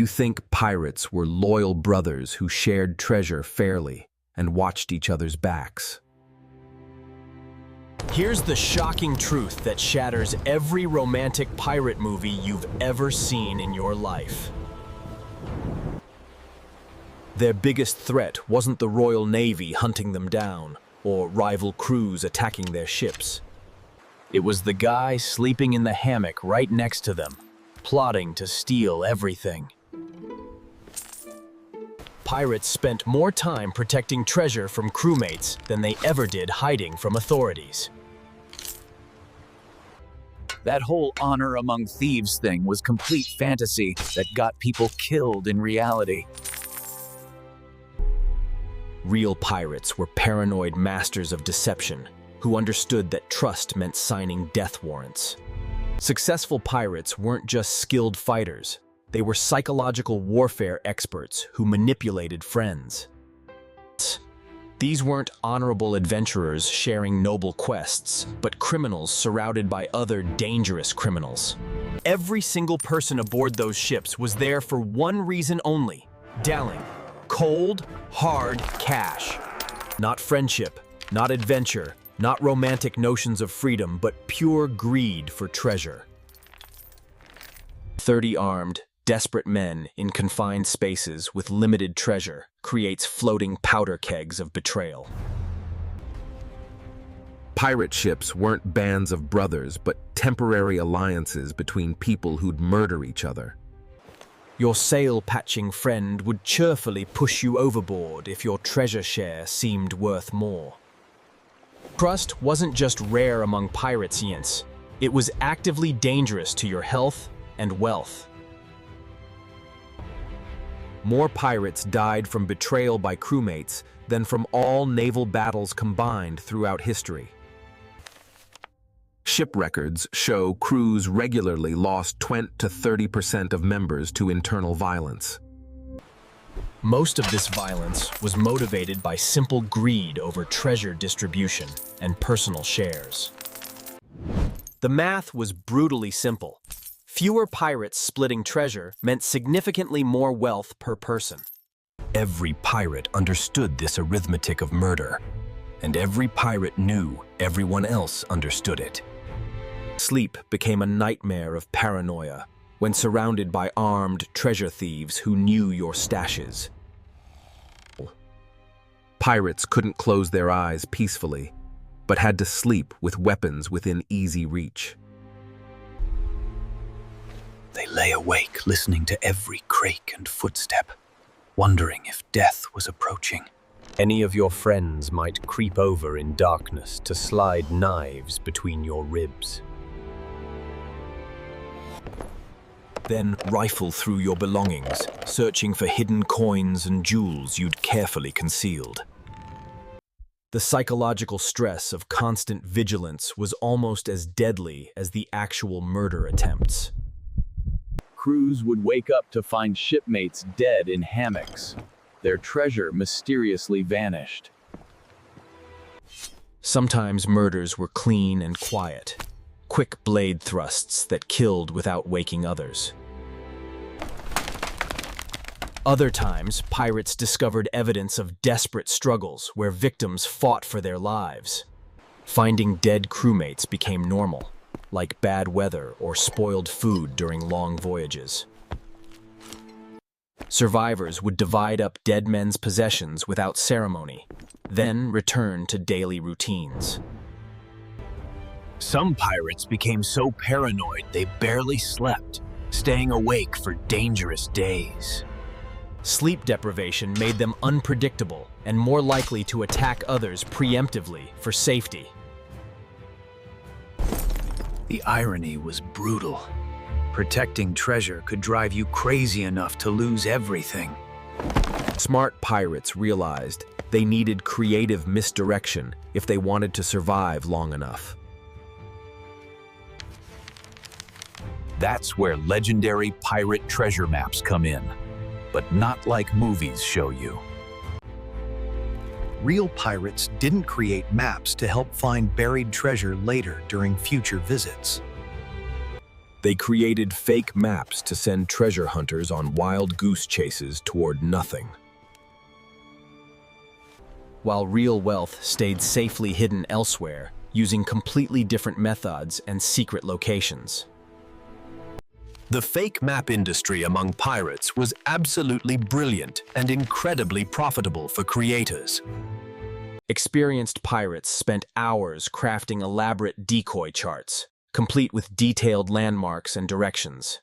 You think pirates were loyal brothers who shared treasure fairly and watched each other's backs. Here's the shocking truth that shatters every romantic pirate movie you've ever seen in your life. Their biggest threat wasn't the Royal Navy hunting them down or rival crews attacking their ships. It was the guy sleeping in the hammock right next to them, plotting to steal everything. Pirates spent more time protecting treasure from crewmates than they ever did hiding from authorities. That whole honor among thieves thing was complete fantasy that got people killed in reality. Real pirates were paranoid masters of deception who understood that trust meant signing death warrants. Successful pirates weren't just skilled fighters. They were psychological warfare experts who manipulated friends. These weren't honorable adventurers sharing noble quests, but criminals surrounded by other dangerous criminals. Every single person aboard those ships was there for one reason only: dallying. Cold, hard cash. Not friendship, not adventure, not romantic notions of freedom, but pure greed for treasure. 30 armed, desperate men in confined spaces with limited treasure creates floating powder kegs of betrayal. Pirate ships weren't bands of brothers, but temporary alliances between people who'd murder each other. Your sail-patching friend would cheerfully push you overboard if your treasure share seemed worth more. Trust wasn't just rare among pirates, Yince. It was actively dangerous to your health and wealth. More pirates died from betrayal by crewmates than from all naval battles combined throughout history. Ship records show crews regularly lost 20 to 30% of members to internal violence. Most of this violence was motivated by simple greed over treasure distribution and personal shares. The math was brutally simple. Fewer pirates splitting treasure meant significantly more wealth per person. Every pirate understood this arithmetic of murder, and every pirate knew everyone else understood it. Sleep became a nightmare of paranoia when surrounded by armed treasure thieves who knew your stashes. Pirates couldn't close their eyes peacefully, but had to sleep with weapons within easy reach. They lay awake, listening to every creak and footstep, wondering if death was approaching. Any of your friends might creep over in darkness to slide knives between your ribs. Then rifle through your belongings, searching for hidden coins and jewels you'd carefully concealed. The psychological stress of constant vigilance was almost as deadly as the actual murder attempts. Crews would wake up to find shipmates dead in hammocks. Their treasure mysteriously vanished. Sometimes murders were clean and quiet, quick blade thrusts that killed without waking others. Other times, pirates discovered evidence of desperate struggles where victims fought for their lives. Finding dead crewmates became normal, like bad weather or spoiled food during long voyages. Survivors would divide up dead men's possessions without ceremony, then return to daily routines. Some pirates became so paranoid they barely slept, staying awake for dangerous days. Sleep deprivation made them unpredictable and more likely to attack others preemptively for safety. The irony was brutal. Protecting treasure could drive you crazy enough to lose everything. Smart pirates realized they needed creative misdirection if they wanted to survive long enough. That's where legendary pirate treasure maps come in, but not like movies show you. Real pirates didn't create maps to help find buried treasure later during future visits. They created fake maps to send treasure hunters on wild goose chases toward nothing. While real wealth stayed safely hidden elsewhere, using completely different methods and secret locations. The fake map industry among pirates was absolutely brilliant and incredibly profitable for creators. Experienced pirates spent hours crafting elaborate decoy charts, complete with detailed landmarks and directions.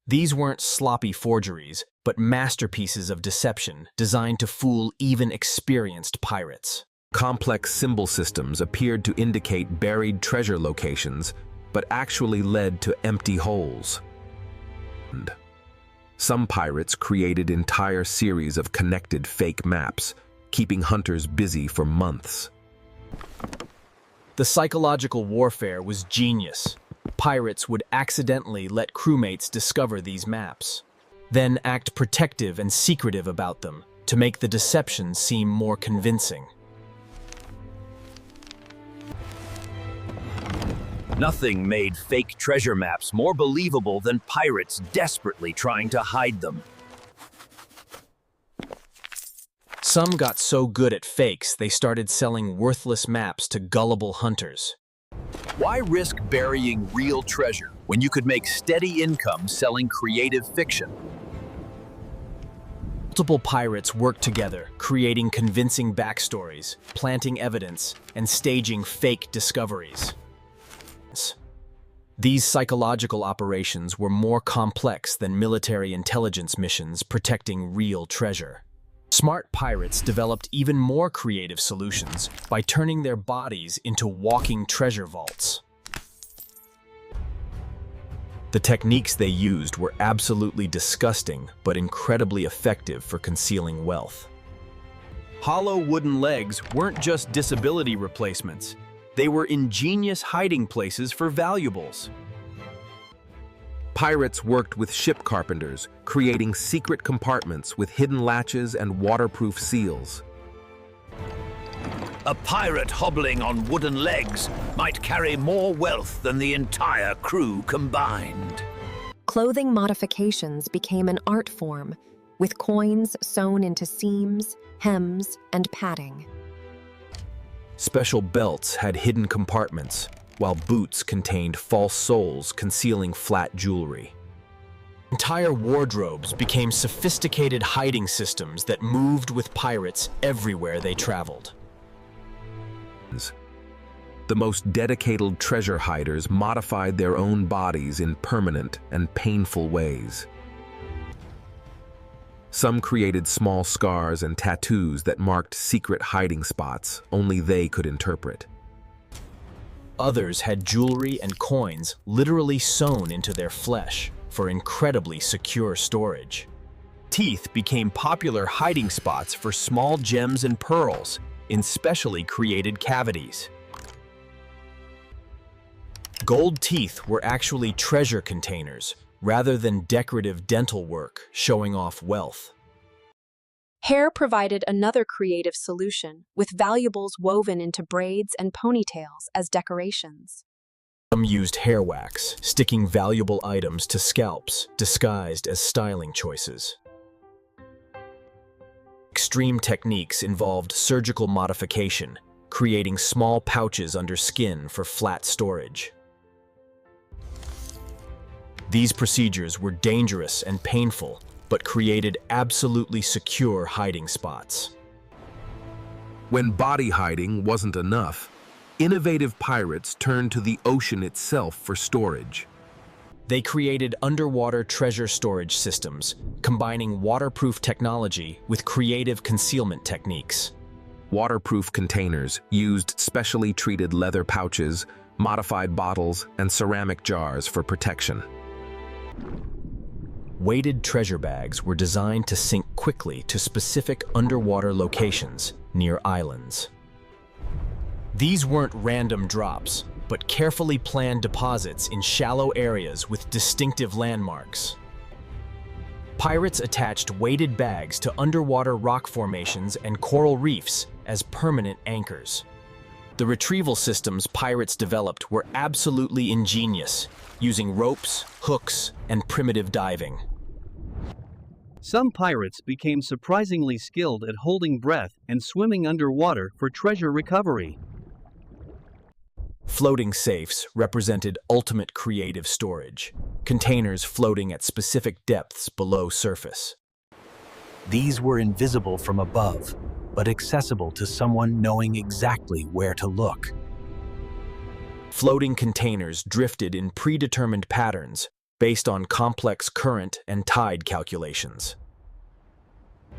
These weren't sloppy forgeries, but masterpieces of deception designed to fool even experienced pirates. Complex symbol systems appeared to indicate buried treasure locations, but actually led to empty holes. Some pirates created entire series of connected fake maps, keeping hunters busy for months. The psychological warfare was genius. Pirates would accidentally let crewmates discover these maps, then act protective and secretive about them to make the deception seem more convincing. Nothing made fake treasure maps more believable than pirates desperately trying to hide them. Some got so good at fakes they started selling worthless maps to gullible hunters. Why risk burying real treasure when you could make steady income selling creative fiction? Multiple pirates worked together, creating convincing backstories, planting evidence, and staging fake discoveries. These psychological operations were more complex than military intelligence missions protecting real treasure. Smart pirates developed even more creative solutions by turning their bodies into walking treasure vaults. The techniques they used were absolutely disgusting, but incredibly effective for concealing wealth. Hollow wooden legs weren't just disability replacements. They were ingenious hiding places for valuables. Pirates worked with ship carpenters, creating secret compartments with hidden latches and waterproof seals. A pirate hobbling on wooden legs might carry more wealth than the entire crew combined. Clothing modifications became an art form, with coins sewn into seams, hems, and padding. Special belts had hidden compartments, while boots contained false soles concealing flat jewelry. Entire wardrobes became sophisticated hiding systems that moved with pirates everywhere they traveled. The most dedicated treasure hiders modified their own bodies in permanent and painful ways. Some created small scars and tattoos that marked secret hiding spots only they could interpret. Others had jewelry and coins literally sewn into their flesh for incredibly secure storage. Teeth became popular hiding spots for small gems and pearls in specially created cavities. Gold teeth were actually treasure containers rather than decorative dental work showing off wealth. Hair provided another creative solution, with valuables woven into braids and ponytails as decorations. Some used hair wax, sticking valuable items to scalps disguised as styling choices. Extreme techniques involved surgical modification, creating small pouches under skin for flat storage. These procedures were dangerous and painful, but created absolutely secure hiding spots. When body hiding wasn't enough, innovative pirates turned to the ocean itself for storage. They created underwater treasure storage systems, combining waterproof technology with creative concealment techniques. Waterproof containers used specially treated leather pouches, modified bottles, and ceramic jars for protection. Weighted treasure bags were designed to sink quickly to specific underwater locations near islands. These weren't random drops, but carefully planned deposits in shallow areas with distinctive landmarks. Pirates attached weighted bags to underwater rock formations and coral reefs as permanent anchors. The retrieval systems pirates developed were absolutely ingenious, using ropes, hooks, and primitive diving. Some pirates became surprisingly skilled at holding breath and swimming underwater for treasure recovery. Floating safes represented ultimate creative storage, containers floating at specific depths below surface. These were invisible from above, but accessible to someone knowing exactly where to look. Floating containers drifted in predetermined patterns based on complex current and tide calculations.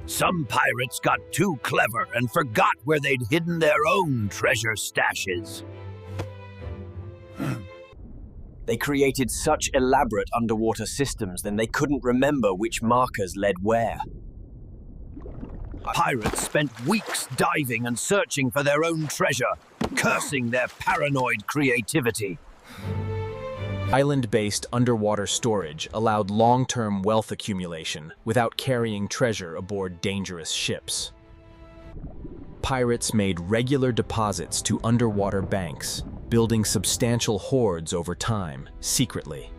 Some pirates got too clever and forgot where they'd hidden their own treasure stashes. They created such elaborate underwater systems that they couldn't remember which markers led where. Pirates spent weeks diving and searching for their own treasure, cursing their paranoid creativity. Island-based underwater storage allowed long-term wealth accumulation without carrying treasure aboard dangerous ships. Pirates made regular deposits to underwater banks, building substantial hoards over time, secretly.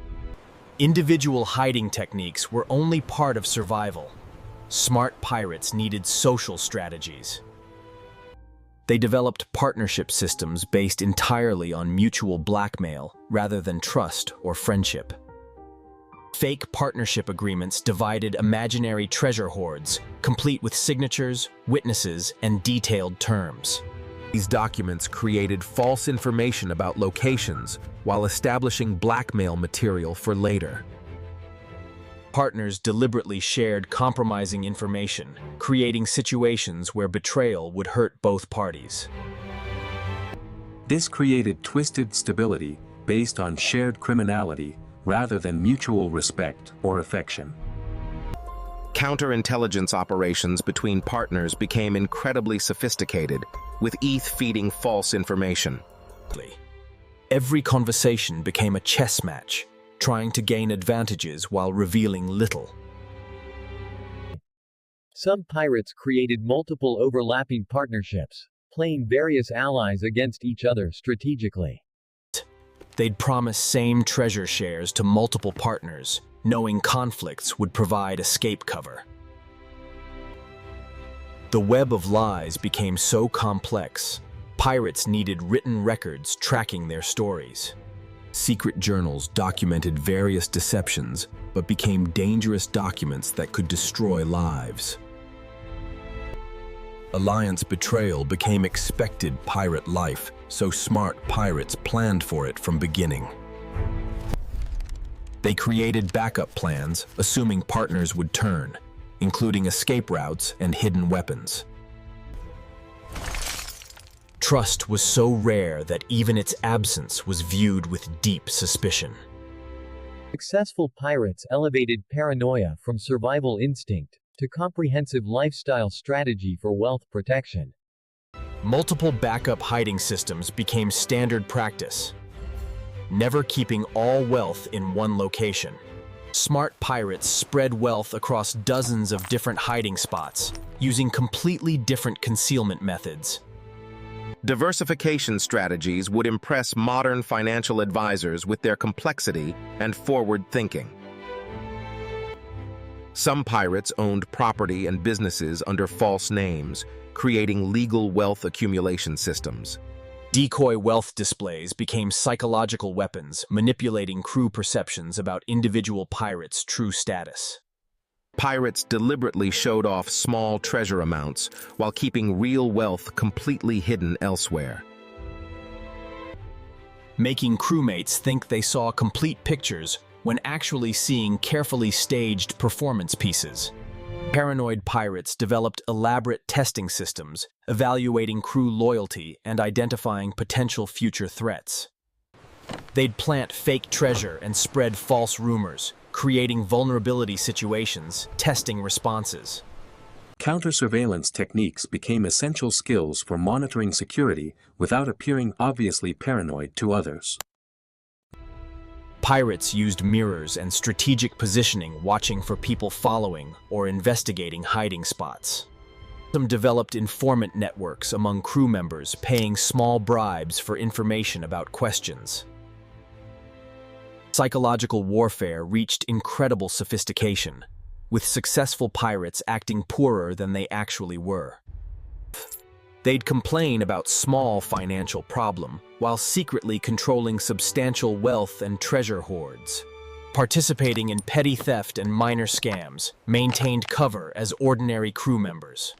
Individual hiding techniques were only part of survival. Smart pirates needed social strategies. They developed partnership systems based entirely on mutual blackmail rather than trust or friendship. Fake partnership agreements divided imaginary treasure hoards, complete with signatures, witnesses, and detailed terms. These documents created false information about locations while establishing blackmail material for later. Partners deliberately shared compromising information, creating situations where betrayal would hurt both parties. This created twisted stability based on shared criminality rather than mutual respect or affection. Counterintelligence operations between partners became incredibly sophisticated, with ETH feeding false information. Every conversation became a chess match, trying to gain advantages while revealing little. Some pirates created multiple overlapping partnerships, playing various allies against each other strategically. They'd promise same treasure shares to multiple partners, knowing conflicts would provide escape cover. The web of lies became so complex, pirates needed written records tracking their stories. Secret journals documented various deceptions, but became dangerous documents that could destroy lives. Alliance betrayal became expected pirate life, so smart pirates planned for it from beginning. They created backup plans, assuming partners would turn, including escape routes and hidden weapons. Trust was so rare that even its absence was viewed with deep suspicion. Successful pirates elevated paranoia from survival instinct to comprehensive lifestyle strategy for wealth protection. Multiple backup hiding systems became standard practice, never keeping all wealth in one location. Smart pirates spread wealth across dozens of different hiding spots, using completely different concealment methods. Diversification strategies would impress modern financial advisors with their complexity and forward thinking. Some pirates owned property and businesses under false names, creating legal wealth accumulation systems. Decoy wealth displays became psychological weapons, manipulating crew perceptions about individual pirates' true status. Pirates deliberately showed off small treasure amounts while keeping real wealth completely hidden elsewhere. Making crewmates think they saw complete pictures when actually seeing carefully staged performance pieces. Paranoid pirates developed elaborate testing systems, evaluating crew loyalty and identifying potential future threats. They'd plant fake treasure and spread false rumors, creating vulnerability situations, testing responses. Counter-surveillance techniques became essential skills for monitoring security without appearing obviously paranoid to others. Pirates used mirrors and strategic positioning, watching for people following or investigating hiding spots. Some developed informant networks among crew members, paying small bribes for information about questions. Psychological warfare reached incredible sophistication, with successful pirates acting poorer than they actually were. They'd complain about small financial problem while secretly controlling substantial wealth and treasure hoards. Participating in petty theft and minor scams, maintained cover as ordinary crew members.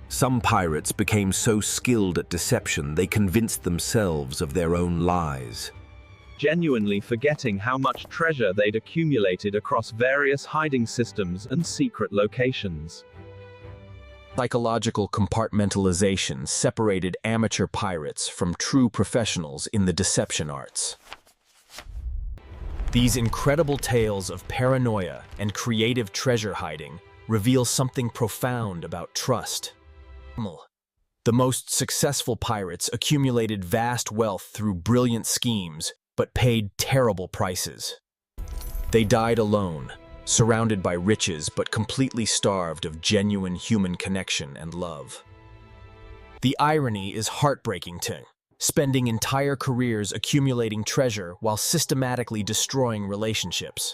Some pirates became so skilled at deception they convinced themselves of their own lies. Genuinely forgetting how much treasure they'd accumulated across various hiding systems and secret locations. Psychological compartmentalization separated amateur pirates from true professionals in the deception arts. These incredible tales of paranoia and creative treasure hiding reveal something profound about trust. The most successful pirates accumulated vast wealth through brilliant schemes, but paid terrible prices. They died alone, surrounded by riches but completely starved of genuine human connection and love. The irony is heartbreaking too, spending entire careers accumulating treasure while systematically destroying relationships.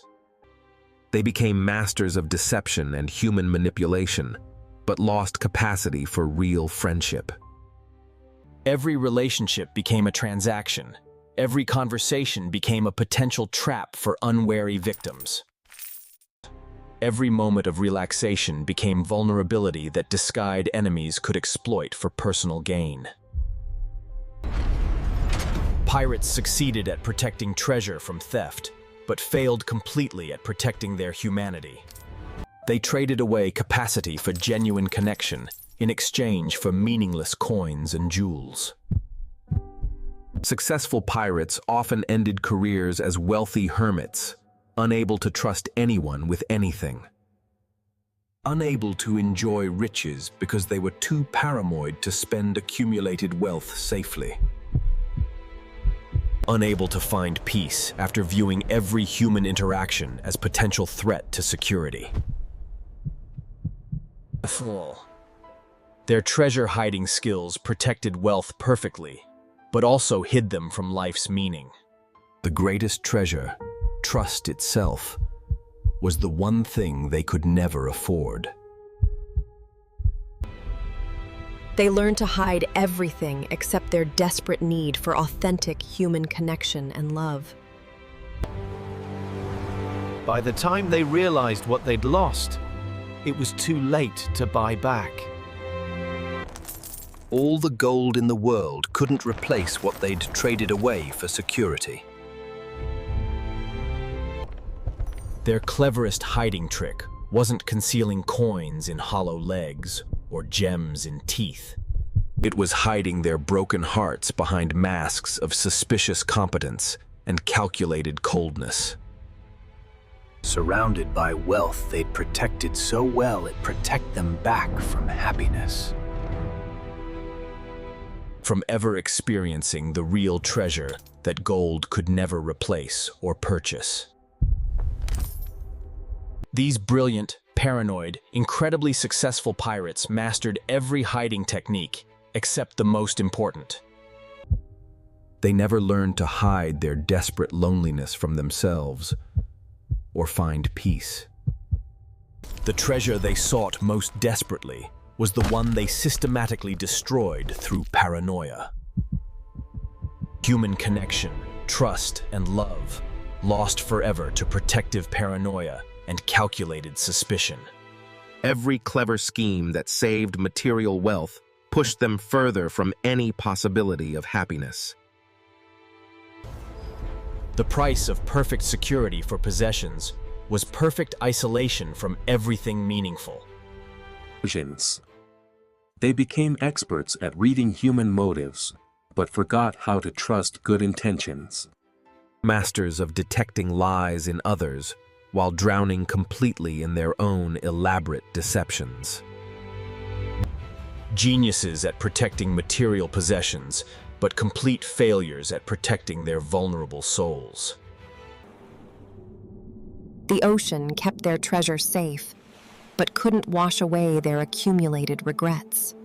They became masters of deception and human manipulation, but lost capacity for real friendship. Every relationship became a transaction. Every conversation became a potential trap for unwary victims. Every moment of relaxation became vulnerability that disguised enemies could exploit for personal gain. Pirates succeeded at protecting treasure from theft, but failed completely at protecting their humanity. They traded away capacity for genuine connection in exchange for meaningless coins and jewels. Successful pirates often ended careers as wealthy hermits, unable to trust anyone with anything. Unable to enjoy riches because they were too paranoid to spend accumulated wealth safely. Unable to find peace after viewing every human interaction as potential threat to security. Their treasure-hiding skills protected wealth perfectly, but also hid them from life's meaning. The greatest treasure, trust itself, was the one thing they could never afford. They learned to hide everything except their desperate need for authentic human connection and love. By the time they realized what they'd lost, it was too late to buy back. All the gold in the world couldn't replace what they'd traded away for security. Their cleverest hiding trick wasn't concealing coins in hollow legs or gems in teeth. It was hiding their broken hearts behind masks of suspicious competence and calculated coldness. Surrounded by wealth they'd protected so well it protected them back from happiness. From ever experiencing the real treasure that gold could never replace or purchase. These brilliant, paranoid, incredibly successful pirates mastered every hiding technique except the most important. They never learned to hide their desperate loneliness from themselves or find peace. The treasure they sought most desperately was the one they systematically destroyed through paranoia. Human connection, trust, and love, lost forever to protective paranoia and calculated suspicion. Every clever scheme that saved material wealth pushed them further from any possibility of happiness. The price of perfect security for possessions was perfect isolation from everything meaningful. They became experts at reading human motives, but forgot how to trust good intentions. Masters of detecting lies in others while drowning completely in their own elaborate deceptions. Geniuses at protecting material possessions, but complete failures at protecting their vulnerable souls. The ocean kept their treasure safe, but couldn't wash away their accumulated regrets.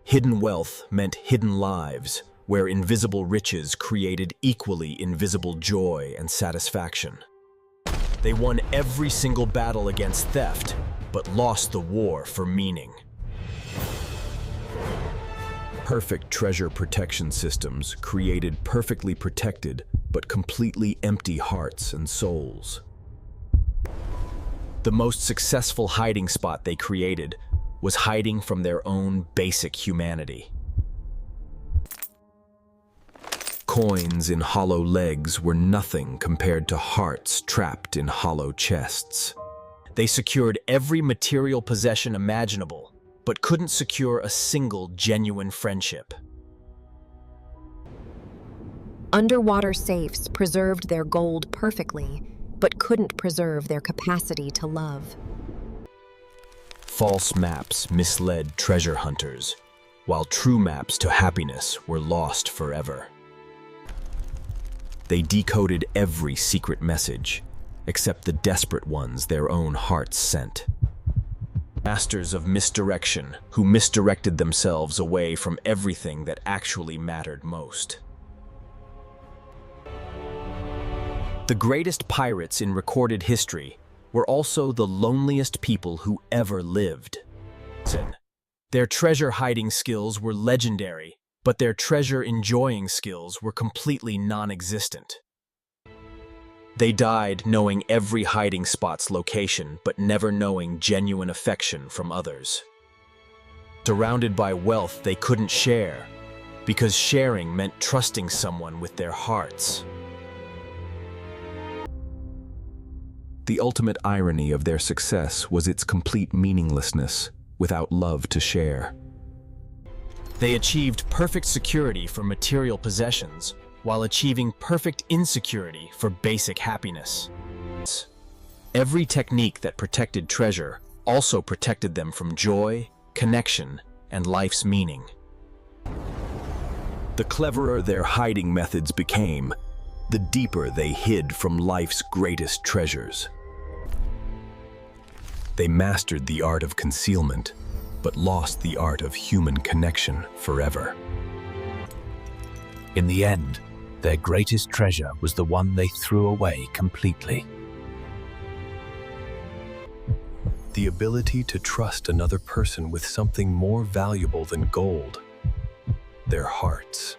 Hidden wealth meant hidden lives, where invisible riches created equally invisible joy and satisfaction. They won every single battle against theft, but lost the war for meaning. Perfect treasure protection systems created perfectly protected but completely empty hearts and souls. The most successful hiding spot they created was hiding from their own basic humanity. Coins in hollow legs were nothing compared to hearts trapped in hollow chests. They secured every material possession imaginable, but couldn't secure a single genuine friendship. Underwater safes preserved their gold perfectly, but couldn't preserve their capacity to love. False maps misled treasure hunters, while true maps to happiness were lost forever. They decoded every secret message, except the desperate ones their own hearts sent. Masters of misdirection who misdirected themselves away from everything that actually mattered most. The greatest pirates in recorded history were also the loneliest people who ever lived. Their treasure-hiding skills were legendary, but their treasure-enjoying skills were completely non-existent. They died knowing every hiding spot's location, but never knowing genuine affection from others. Surrounded by wealth they couldn't share, because sharing meant trusting someone with their hearts. The ultimate irony of their success was its complete meaninglessness without love to share. They achieved perfect security for material possessions while achieving perfect insecurity for basic happiness. Every technique that protected treasure also protected them from joy, connection, and life's meaning. The cleverer their hiding methods became, the deeper they hid from life's greatest treasures. They mastered the art of concealment, but lost the art of human connection forever. In the end, their greatest treasure was the one they threw away completely. The ability to trust another person with something more valuable than gold, their hearts.